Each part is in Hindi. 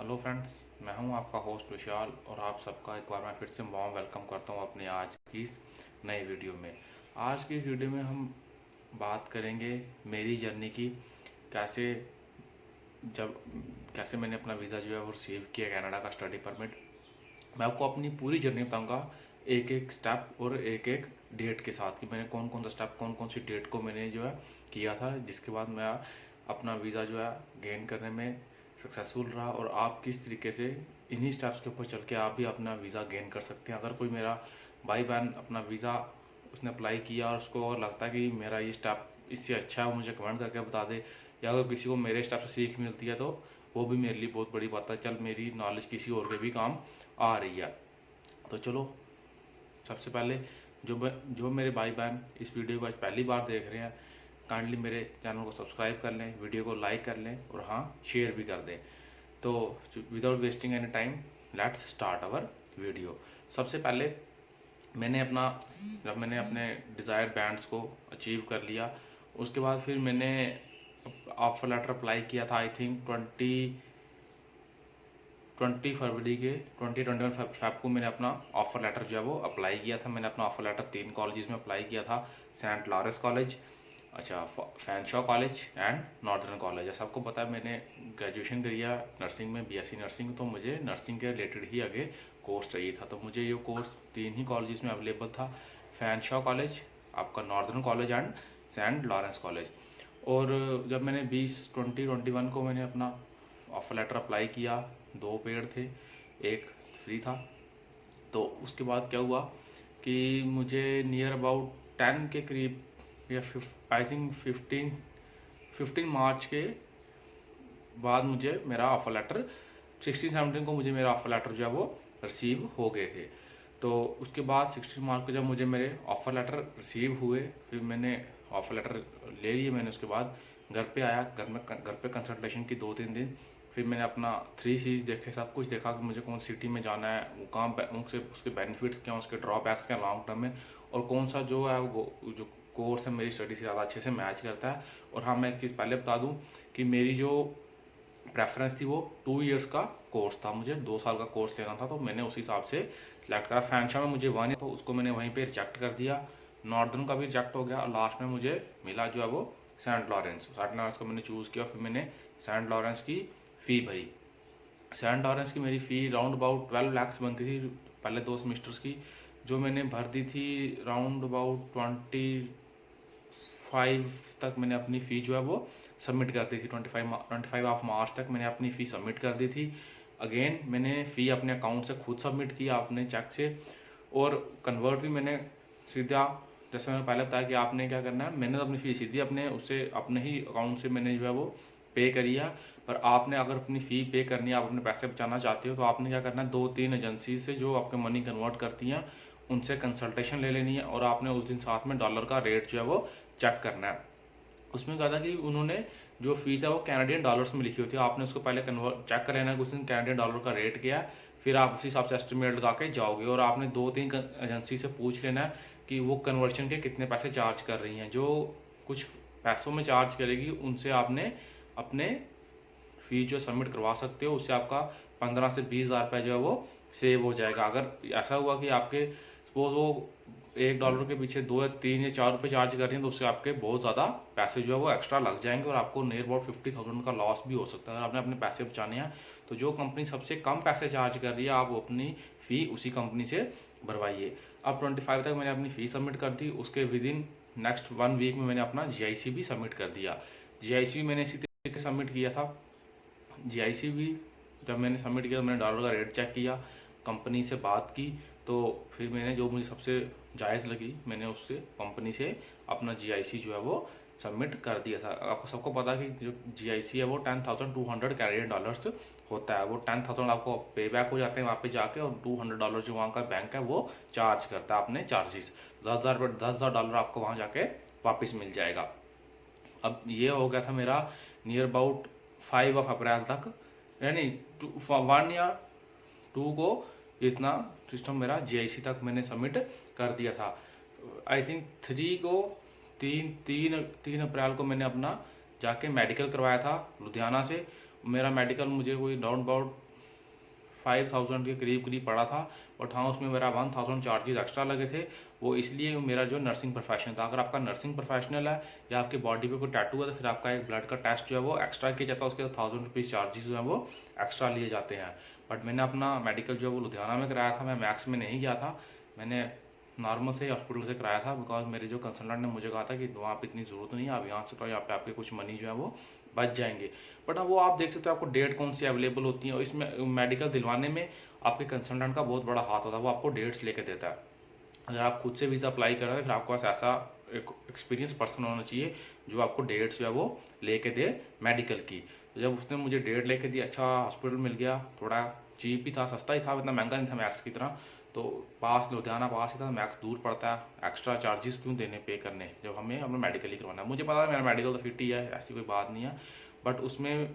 हेलो फ्रेंड्स, मैं हूं आपका होस्ट विशाल और आप सबका एक बार मैं फिर से वार्म वेलकम करता हूं अपनी आज की इस नई वीडियो में। आज की इस वीडियो में हम बात करेंगे मेरी जर्नी की। कैसे जब कैसे मैंने अपना वीज़ा जो है वो रिसीव किया, कनाडा का स्टडी परमिट। मैं आपको अपनी पूरी जर्नी बताऊंगा, एक एक स्टेप और एक एक डेट के साथ, कि मैंने कौन कौन सा स्टेप, कौन कौन सी डेट को मैंने जो है किया था, जिसके बाद मैं अपना वीज़ा जो है गेन करने में सक्सेसफुल रहा। और आप किस तरीके से इन्हीं स्टेप्स के ऊपर चल के आप भी अपना वीज़ा गेन कर सकते हैं। अगर कोई मेरा भाई बहन अपना वीज़ा उसने अप्लाई किया और उसको और लगता है कि मेरा ये स्टेप इससे अच्छा है, वो मुझे कमेंट करके बता दे। या अगर किसी को मेरे स्टेप से सीख मिलती है तो वो भी मेरे लिए बहुत बड़ी बात है। चल, मेरी नॉलेज किसी और के भी काम आ रही है। तो चलो, सबसे पहले जो मेरे भाई बहन इस वीडियो को आज पहली बार देख रहे हैं, काइंडली मेरे चैनल को सब्सक्राइब कर लें, वीडियो को लाइक कर लें और हाँ, शेयर भी कर दें। तो without wasting any time, let's start our video. सबसे पहले जब मैंने अपने डिज़ायर बैंड्स को अचीव कर लिया, उसके बाद फिर मैंने ऑफर लेटर अप्लाई किया था। आई थिंक 20 फरवरी के 21 फेब को मैंने अपना ऑफर लेटर जो है वो अप्लाई किया था। मैंने अपना ऑफर लेटर 3 कॉलेजेस में अप्लाई किया था। Saint Lawrence college, Fanshawe college and Northern college. सबको पता है मैंने ग्रेजुएशन किया नर्सिंग में, बीएससी नर्सिंग। तो मुझे नर्सिंग के रिलेटेड ही आगे कोर्स चाहिए था, तो मुझे ये कोर्स 3 ही कॉलेजेस में अवेलेबल था। फैनशॉ कॉलेज, आपका northern college and Saint Lawrence college. और जब मैंने 2021 को मैंने अपना ऑफर लेटर अप्लाई किया, 2 पेड थे, एक फ्री था। तो उसके बाद क्या हुआ कि मुझे नियर अबाउट 10 के करीब, या आई थिंक 15 मार्च के बाद मुझे मेरा ऑफर लेटर, 16-17 को मुझे मेरा ऑफर लेटर जो है वो रिसीव हो गए थे। तो उसके बाद 16 मार्च को जब मुझे मेरे ऑफर लेटर रिसीव हुए, फिर मैंने ऑफर लेटर ले लिए। मैंने उसके बाद घर पे आया, घर पे कंसल्टेशन की 2-3 दिन। फिर मैंने अपना 3 C's देखे, सब कुछ देखा कि मुझे कौन सिटी में जाना है, वो कहाँ, उसके बेनिफिट्स क्या, उसके ड्रॉबैक्स क्या लॉन्ग टर्म में, और कौन सा जो है वो जो कोर्स है मेरी स्टडी से ज़्यादा अच्छे से मैच करता है। और हाँ, मैं एक चीज़ पहले बता दूँ कि मेरी जो प्रेफरेंस थी वो 2 इयर्स का कोर्स था। मुझे 2 साल का कोर्स लेना था, तो मैंने उस हिसाब से सिलेक्ट करा। फैनशा में मुझे 1 तो उसको मैंने वहीं पे रिजेक्ट कर दिया। नॉर्दर्न का भी रिजेक्ट हो गया और लास्ट में मुझे मिला जो है वो सेंट लॉरेंस को मैंने चूज़ किया। फिर मैंने सेंट लॉरेंस की फ़ी भरी। सेंट लॉरेंस की मेरी फ़ी राउंड अबाउट 12 लाख बनती थी पहले 2 सेमेस्टर्स की, जो मैंने भर दी थी राउंड अबाउट 25 तक। मैंने अपनी फ़ी जो है वो सबमिट कर दी थी। 25 ऑफ मार्च तक मैंने अपनी फ़ी सबमिट कर दी थी। अगेन मैंने फ़ी अपने अकाउंट से खुद सबमिट किया, अपने चेक से। और कन्वर्ट भी मैंने सीधा, जैसे मैंने पहले बताया कि आपने क्या करना है, मैंने तो अपनी फ़ी सीधी अपने ही अकाउंट से मैंने जो है वो पे करी है। पर आपने अगर अपनी फ़ी पे करनी है, आप अपने पैसे बचाना चाहते हो, तो आपने क्या करना है, 2-3 एजेंसी से जो आपके मनी कन्वर्ट करती हैं उनसे कंसल्टेशन ले लेनी है। और आपने उस दिन साथ में डॉलर का रेट जो है वो चेक करना है। उसमें कहा था कि उन्होंने जो फीस है वो कैनेडियन डॉलर्स में लिखी होती है, आपने उसको पहले कन्वर्ट चेक कर लेना है कि उस दिन कैनेडियन डॉलर का रेट क्या है। फिर आप उसी हिसाब से एस्टिमेट लगा के जाओगे। और आपने 2-3 एजेंसी से पूछ लेना है कि वो कन्वर्शन के कितने पैसे चार्ज कर रही हैं। जो कुछ पैसों में चार्ज करेगी उनसे आपने अपने फी जो सबमिट करवा सकते हो, उससे आपका 15 से 20 हज़ार रुपये जो है वो सेव हो जाएगा। अगर ऐसा हुआ कि आपके सपोज वो $1 के पीछे 2 या 3 या 4 रुपये चार्ज कर रही हैं, तो उससे आपके बहुत ज़्यादा पैसे जो है वो एक्स्ट्रा लग जाएंगे और आपको नियर अबाउट 50,000 का लॉस भी हो सकता है। अगर आपने अपने पैसे बचाने हैं तो जो कंपनी सबसे कम पैसे चार्ज कर रही है, आप अपनी फ़ी उसी कंपनी से भरवाइए। अब 25 तक मैंने अपनी फ़ी सबमिट कर दी। उसके विद इन नेक्स्ट 1 वीक में मैंने अपना GIC भी सबमिट कर दिया। GIC मैंने इसी तरीके से सबमिट किया था। GIC भी जब मैंने सबमिट किया तो मैंने डॉलर का रेट चेक किया, कंपनी से बात की, तो फिर मैंने जो मुझे सबसे जायज़ लगी, मैंने उससे कंपनी से अपना GIC जो है वो सबमिट कर दिया था। आपको सबको पता है कि जो GIC है वो 10,200 कैनेडियन डॉलर्स होता है। वो 10,000 आपको पे बैक हो जाते हैं वहाँ पे जाके, और $200 जो वहाँ का बैंक है वो चार्ज करता है अपने चार्जेस। $10,000 आपको वहाँ जाके वापस मिल जाएगा। अब ये हो गया था मेरा नियर अबाउट 5 अप्रैल तक, यानी 1 या 2 को इतना सिस्टम मेरा GIC तक मैंने सबमिट कर दिया था। आई थिंक 3 को 3 अप्रैल को मैंने अपना जाके मेडिकल करवाया था लुधियाना से। मेरा मेडिकल मुझे कोई राउंड अबाउट 5000 के करीब करीब पड़ा था। बट हाँ, उसमें मेरा 1000 चार्जेस एक्स्ट्रा लगे थे। वो इसलिए मेरा जो नर्सिंग प्रोफेशन था, अगर आपका नर्सिंग प्रोफेशनल है या आपकी बॉडी पे कोई टैटू है तो फिर आपका एक ब्लड का टेस्ट जो है वो एक्स्ट्रा किया जाता है, उसके 1000 रुपीज़ चार्जेस जो है वो एक्स्ट्रा लिए जाते हैं। बट मैंने अपना मेडिकल जो है वो लुधियाना में कराया था, मैं मैक्स में नहीं गया था, मैंने नॉर्मल से हॉस्पिटल से कराया था। बिकॉज मेरे जो कंसल्टेंट ने मुझे कहा था कि वहाँ पे इतनी ज़रूरत नहीं है, आप यहाँ से तो यहाँ पे आपके कुछ मनी जो है वो बच जाएंगे। बट हाँ, वो आप देख सकते हो आपको डेट कौन सी अवेलेबल होती है, और इसमें मेडिकल दिलवाने में आपके कंसल्टेंट का बहुत बड़ा हाथ होता है, वो आपको डेट्स लेके देता है। अगर आप खुद से वीज़ा अप्लाई कर रहे हैं फिर आपके पास ऐसा एक एक्सपीरियंस पर्सन होना चाहिए जो आपको डेट्स जो है वो लेके दे मेडिकल की। तो जब उसने मुझे डेट लेके दी, अच्छा हॉस्पिटल मिल गया, थोड़ा चीप ही था, सस्ता ही था, इतना महंगा नहीं था मैक्स की तरह। तो पास लुधियाना पास ही था, मैक्स दूर पड़ता है, एक्स्ट्रा चार्जेस क्यों देने पे करने जब हमें अपना मेडिकल ही करवाना है। मुझे पता है मेरा मेडिकल तो फिट ही है, ऐसी कोई बात नहीं है। बट उसमें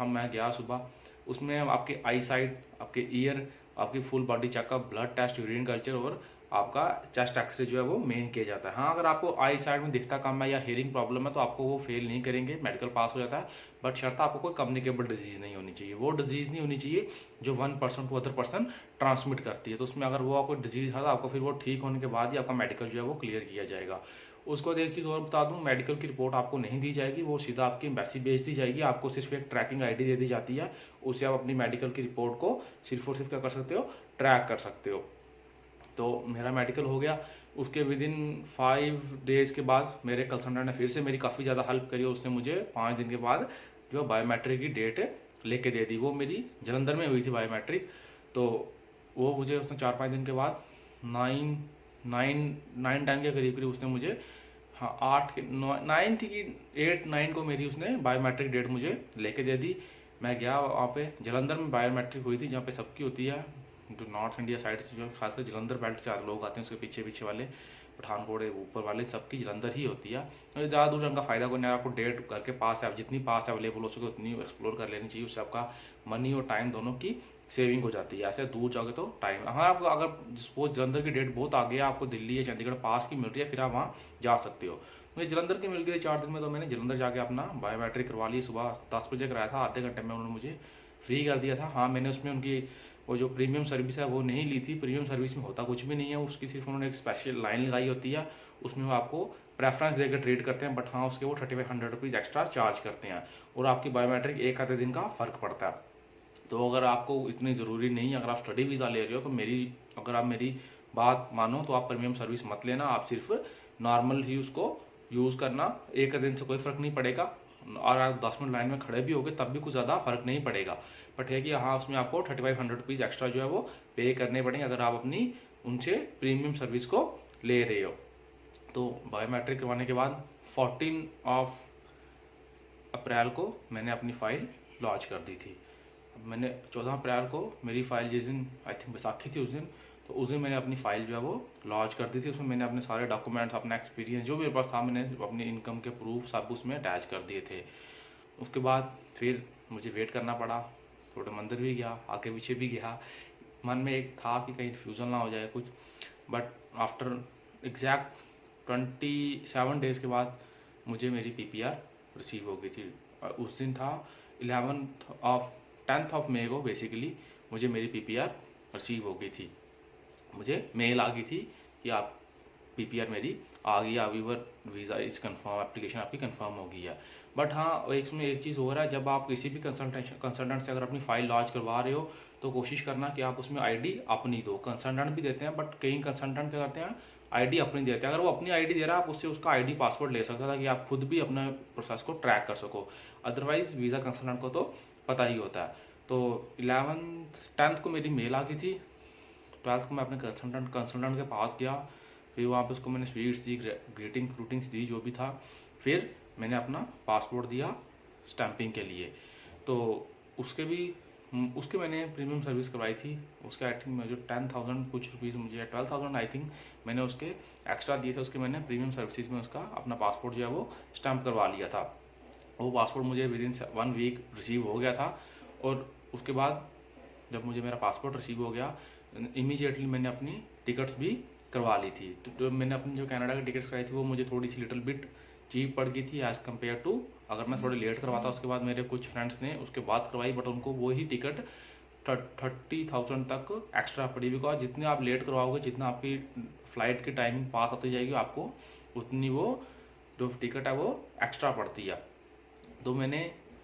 मैं गया सुबह, उसमें आपके आई साइड, आपके ईयर, आपकी full body checkup, blood test, urine culture और आपका चेस्ट एक्सरे जो है वो मेन किया जाता है। हाँ, अगर आपको आई साइड में दिखता कम है या हेयरिंग प्रॉब्लम है तो आपको वो फेल नहीं करेंगे, मेडिकल पास हो जाता है। बट शर्त आपको कोई कम्युनिकेबल डिजीज़ नहीं होनी चाहिए, वो डिजीज़ नहीं होनी चाहिए जो 1% टू अदर पर्सन ट्रांसमिट करती है। तो उसमें अगर वो आपको डिजीज़ है तो आपको फिर वो ठीक होने के बाद ही आपका मेडिकल जो है वो क्लियर किया जाएगा। उसको एक चीज़ और बता दूं, मेडिकल की रिपोर्ट आपको नहीं दी जाएगी, वो सीधा आपकी एम्बेसी भेज दी जाएगी। आपको सिर्फ एक ट्रैकिंग आईडी दे दी जाती है, उससे आप अपनी मेडिकल की रिपोर्ट को सिर्फ और सिर्फ क्या कर सकते हो, ट्रैक कर सकते हो। तो मेरा मेडिकल हो गया, उसके विद इन 5 डेज़ के बाद मेरे कंसल्टेंट ने फिर से मेरी काफ़ी ज़्यादा हेल्प करी। उसने मुझे 5 दिन के बाद जो बायोमेट्रिक की डेट लेके दे दी। वो मेरी जलंधर में हुई थी बायोमेट्रिक, तो वो मुझे उसने 4-5 दिन के बाद 9-10 के करीब करीब उसने मुझे, हाँ 9 थी कि 8-9 को मेरी उसने बायोमेट्रिक डेट मुझे लेके दे दी। मैं गया वहाँ पे, जलंधर में बायोमेट्रिक हुई थी जहाँ पे सबकी होती है, जो नॉर्थ इंडिया साइड से, जो खासकर जलंधर बेल्ट से लोग आते हैं, उसके पीछे पीछे वाले पठानकोट ऊपर वाले, सबकी जलंधर ही होती है। ज़्यादा दूर जाने का फायदा कोई नहीं, आपको डेट घर के पास है, जितनी पास अवेलेबल हो सके उतनी एक्सप्लोर कर लेनी चाहिए, उससे आपका मनी और टाइम दोनों की सेविंग हो जाती है। ऐसे दूर जाओगे तो टाइम, हाँ आपको अगर सपोज जलंधर की डेट बहुत आगे है, आपको दिल्ली या चंडीगढ़ पास की मिल रही है, फिर आप वहाँ जा सकते हो। मुझे जलंधर की मिल गई 4 दिन में, तो मैंने जलंधर जाके अपना बायोमेट्रिक करवा ली। सुबह 10 बजे कराया था, आधे घंटे में उन्होंने मुझे फ्री कर दिया था। हाँ, मैंने उसमें उनकी वो जो प्रीमियम सर्विस है वो नहीं ली थी, प्रीमियम सर्विस में होता कुछ भी नहीं है, उसकी सिर्फ उन्होंने एक स्पेशल लाइन लगाई होती है, उसमें वो आपको प्रेफरेंस देकर ट्रीट करते हैं। बट हाँ, उसके वो 3500 रुपीज़ एक्स्ट्रा चार्ज करते हैं, और आपकी बायोमेट्रिक एक आधे दिन का फ़र्क पड़ता है। तो अगर आपको इतनी ज़रूरी नहीं, अगर आप स्टडी वीज़ा ले रहे हो तो अगर आप मेरी बात मानो तो आप प्रीमियम सर्विस मत लेना, आप सिर्फ नॉर्मल ही उसको यूज़ करना, एक दिन से कोई फ़र्क नहीं पड़ेगा। और आप 10 मिनट लाइन में खड़े भी होगे तब भी कुछ ज़्यादा फ़र्क नहीं पड़ेगा। बट है कि हाँ, उसमें आपको 3500 रुपीज़ एक्स्ट्रा जो है वो पे करने पड़ेंगे अगर आप अपनी उनसे प्रीमियम सर्विस को ले रहे हो। तो बायोमेट्रिक करवाने के बाद 14 अप्रैल को मैंने अपनी फ़ाइल लॉन्च कर दी थी। अब मैंने 14 अप्रैल को मेरी फ़ाइल, जिस दिन आई थिंक बैसाखी थी उस दिन, तो उस दिन मैंने अपनी फ़ाइल जो है वो लॉन्च कर दी थी। उसमें मैंने अपने सारे डॉक्यूमेंट्स, अपना एक्सपीरियंस जो भी मेरे पास था, मैंने अपनी इनकम के प्रूफ सब उसमें अटैच कर दिए थे। उसके बाद फिर मुझे वेट करना पड़ा, थोड़े मंदिर भी गया, आगे पीछे भी गया, मन में एक था कि कहीं रिफ्यूज़ल ना हो जाए कुछ। बट आफ्टर एग्जैक्ट 27 डेज़ के बाद मुझे मेरी PPR रिसीव हो गई थी। उस दिन था 10th ऑफ मई को बेसिकली मुझे मेरी PPR रिसीव हो गई थी। मुझे मेल आ गई थी कि आप PPR मेरी आ गई, your visa is confirm, application आपकी कन्फर्म हो गई है। बट हाँ, इसमें एक चीज़ हो रहा है, जब आप किसी भी कंसल्टेंट से अगर अपनी फ़ाइल लॉन्च करवा रहे हो तो कोशिश करना कि आप उसमें ID अपनी दो। कंसल्टेंट भी देते हैं बट कई कंसल्टेंट क्या करते हैं, ID अपनी देते हैं। अगर वो अपनी ID दे रहा है आप उससे उसका ID पासवर्ड ले सकते हो ताकि आप खुद भी अपने प्रोसेस को ट्रैक कर सको। अदरवाइज वीज़ा कंसल्टेंट को तो पता ही होता है। तो 10th को मेरी मेल आ गई थी, 12th को मैं अपने कंसल्टेंट के पास गया, फिर वहाँ पे उसको मैंने स्वीट्स दी, ग्रीटिंग्स दी, जो भी था। फिर मैंने अपना पासपोर्ट दिया स्टैंपिंग के लिए। तो उसके मैंने प्रीमियम सर्विस करवाई थी। उसके आई थिंक मुझे 10,000 कुछ रुपीज़, मुझे 12,000 आई थिंक मैंने उसके एक्स्ट्रा दिए थे। उसके मैंने प्रीमियम सर्विसेज में उसका अपना पासपोर्ट जो है वो स्टैंप करवा लिया था। वो पासपोर्ट मुझे विद इन 1 वीक रिसीव हो गया था। और उसके बाद जब मुझे मेरा पासपोर्ट रिसीव हो गया, इमीडिएटली मैंने अपनी टिकट्स भी करवा ली थी। तो मैंने अपनी जो कनाडा की टिकट्स कराई थी वो मुझे थोड़ी सी लिटिल बिट चीप पड़ गई थी एज़ कम्पेयर टू अगर मैं थोड़ी लेट करवाता। उसके बाद मेरे कुछ फ्रेंड्स ने उसके बाद करवाई, बट उनको वही टिकट 30,000 तक एक्स्ट्रा पड़ी, बिकॉज जितने आप लेट करवाओगे, जितना आपकी फ़्लाइट की टाइमिंग पास आती जाएगी, आपको उतनी वो जो टिकट है वो एक्स्ट्रा पड़ती है। तो मैंने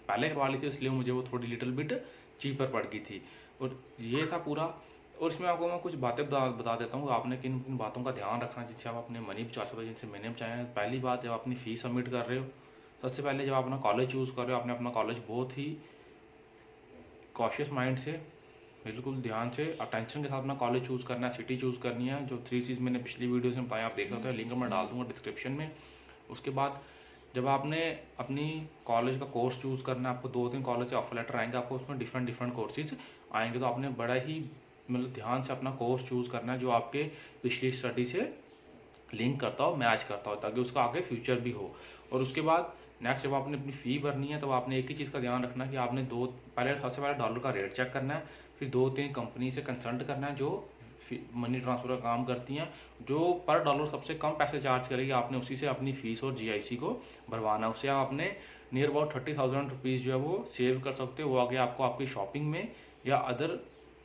पहले करवा ली थी, इसलिए मुझे वो थोड़ी लिटिल बिट चीपर पड़ गई थी। और ये था पूरा। और इसमें आपको मैं कुछ बातें बता देता हूँ, आपने किन किन बातों का ध्यान रखना जिससे आप अपने मनी बचा सकते हो, जिनसे मैंने बचाया है। पहली बात, जब अपनी फ़ीस सबमिट कर रहे हो, सबसे पहले जब आप अपना कॉलेज चूज़ कर रहे हो, आपने अपना कॉलेज बहुत ही कॉशियस माइंड से, बिल्कुल ध्यान से, अटेंशन के साथ अपना कॉलेज चूज़ करना है, सिटी चूज़ करनी है। जो 3 चीज़ मैंने पिछली वीडियोज़ में बताया, आप देख सकते हो, लिंक मैं डाल दूँगा डिस्क्रिप्शन में। उसके बाद जब आपने अपनी कॉलेज का कोर्स चूज़ करना है, आपको 2-3 कॉलेज से ऑफर लेटर आएंगे, आपको उसमें डिफरेंट कोर्सेज आएंगे। तो आपने बड़ा ही मतलब ध्यान से अपना कोर्स चूज़ करना है जो आपके पिछली स्टडी से लिंक करता हो, मैच करता हो, ताकि उसका आगे फ्यूचर भी हो। और उसके बाद नेक्स्ट, जब आपने अपनी फ़ी भरनी है, तो आपने एक ही चीज़ का ध्यान रखना कि आपने सबसे पहले डॉलर का रेट चेक करना है, फिर 2-3 कंपनी से कंसल्ट करना है जो मनी ट्रांसफ़र का काम करती हैं, जो पर डॉलर सबसे कम पैसे चार्ज करेगी, आपने उसी से अपनी फ़ीस और GIC को भरवाना है। उससे आपने नियर अबाउट 30,000 रुपीज़ जो है वो सेव कर सकते हो। वो आगे आपको आपकी शॉपिंग में या अदर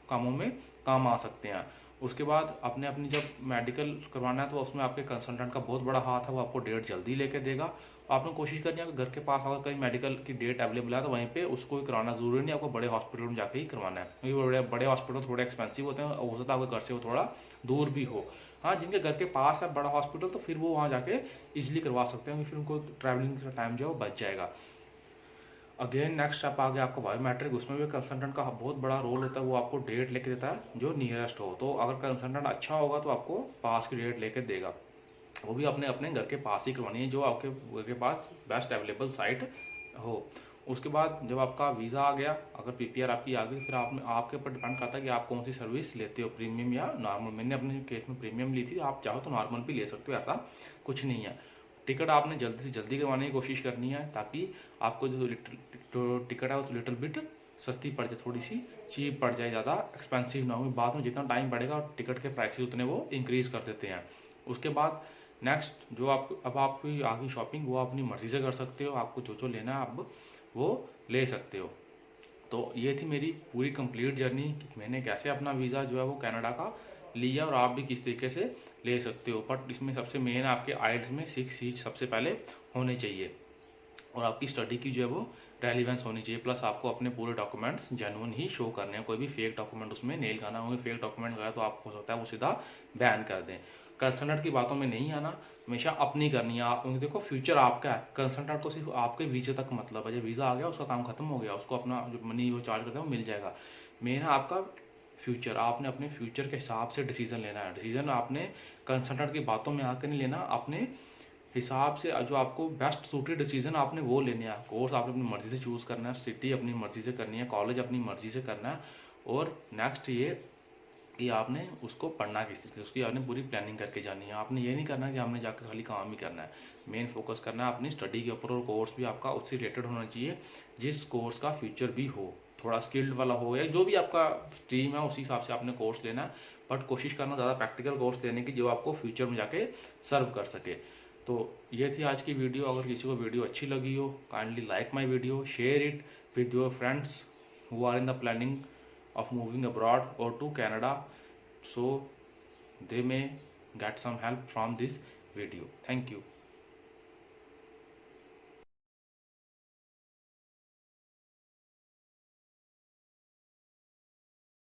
कामों में काम आ सकते हैं। उसके बाद आपने अपनी जब मेडिकल करवाना है, तो उसमें आपके कंसल्टेंट का बहुत बड़ा हाथ है, वो आपको डेट जल्दी लेके देगा। आपने कोशिश करनी है कि घर के पास अगर कहीं मेडिकल की डेट अवेलेबल है, तो वहीं पे उसको ही कराना, ज़रूरी नहीं आपको बड़े हॉस्पिटल में जाके ही करवाना है, क्योंकि बड़े हॉस्पिटल थोड़े एक्सपेंसिव होते हैं, हो सकता है आपके घर से वो थोड़ा दूर भी हो। हाँ, जिनके घर के पास है बड़ा हॉस्पिटल, तो फिर वो वहाँ जाके ईजिली करवा सकते हैं, फिर उनको ट्रैवलिंग का टाइम जो है वो बच जाएगा। अगेन नेक्स्ट स्टेप आ गया आपका बायोमेट्रिक। उसमें भी कंसल्टेंट का बहुत बड़ा रोल होता है, वो आपको डेट लेके देता है जो नियरेस्ट हो। तो अगर कंसल्टेंट अच्छा होगा तो आपको पास की डेट लेके देगा। वो भी अपने अपने घर के पास ही करवानी है, जो आपके घर के पास बेस्ट अवेलेबल साइट हो। उसके बाद जब आपका वीज़ा आ गया, अगर PPR आपकी आ गई, फिर आपके ऊपर डिपेंड करता है कि आप कौन सी सर्विस लेते हो, प्रीमियम या नॉर्मल। मैंने अपने केस में प्रीमियम ली थी, आप चाहो तो नॉर्मल भी ले सकते हो, ऐसा कुछ नहीं है। टिकट आपने जल्दी से जल्दी करवाने की कोशिश करनी है, ताकि आपको जो टिकट है वो लिटिल बिट सस्ती पड़ जाए, थोड़ी सी चीप पड़ जाए, ज़्यादा एक्सपेंसिव ना हो। बाद में जितना टाइम बढ़ेगा टिकट के प्राइसेस उतने वो इंक्रीज़ कर देते हैं। उसके बाद नेक्स्ट जो अब आपकी आगे शॉपिंग वो अपनी मर्ज़ी से कर सकते हो, आपको जो लेना है आप वो ले सकते हो। तो ये थी मेरी पूरी कंप्लीट जर्नी कि मैंने कैसे अपना वीज़ा जो है वो कनाडा का लिया, और आप भी किस तरीके से ले सकते हो। बट इसमें सबसे मेन आपके आइल्स में 6 सीट सबसे पहले होने चाहिए, और आपकी स्टडी की जो है वो रेलिवेंस होनी चाहिए। प्लस आपको अपने पूरे डॉक्यूमेंट्स जेन्युइन ही शो करने हैं, कोई भी फेक डॉक्यूमेंट उसमें नहीं लगाना। होंगे फेक डॉक्यूमेंट गया तो आपको हो सकता है वो सीधा बैन कर दें। कंसल्टेंट की बातों में नहीं आना, हमेशा अपनी करनी है। आप देखो फ्यूचर आपका है, कंसल्टेंट को सिर्फ आपके वीज़े तक मतलब है। जब वीज़ा आ गया उसका काम खत्म हो गया, उसको अपना जो मनी वो चार्ज करता है वो मिल जाएगा। मेन है आपका फ्यूचर, आपने अपने फ्यूचर के हिसाब से डिसीजन लेना है। डिसीजन आपने कंसल्टेंट की बातों में आकर नहीं लेना, अपने हिसाब से जो आपको बेस्ट सूटेड डिसीजन आपने वो लेने हैं। कोर्स आपने अपनी मर्ज़ी से चूज़ करना है, सिटी अपनी मर्ज़ी से करनी है, कॉलेज अपनी मर्ज़ी से करना है। और नेक्स्ट ये कि आपने उसको पढ़ना किस तरीके से, उसकी आपने पूरी प्लानिंग करके जानी है। आपने ये नहीं करना कि हमने जाकर खाली काम ही करना है, मेन फोकस करना है अपनी स्टडी के ऊपर। और कोर्स भी आपका उससे रिलेटेड होना चाहिए जिस कोर्स का फ्यूचर भी हो, थोड़ा स्किल्ड वाला हो, या जो भी आपका स्ट्रीम है उसी हिसाब से आपने कोर्स लेना है। बट कोशिश करना ज़्यादा प्रैक्टिकल कोर्स लेने की जो आपको फ्यूचर में जाके सर्व कर सके। तो ये थी आज की वीडियो। अगर किसी को वीडियो अच्छी लगी हो, kindly like my video, share it with your friends who are in the planning of moving abroad or to Canada, so they may get some help from this video. Thank you.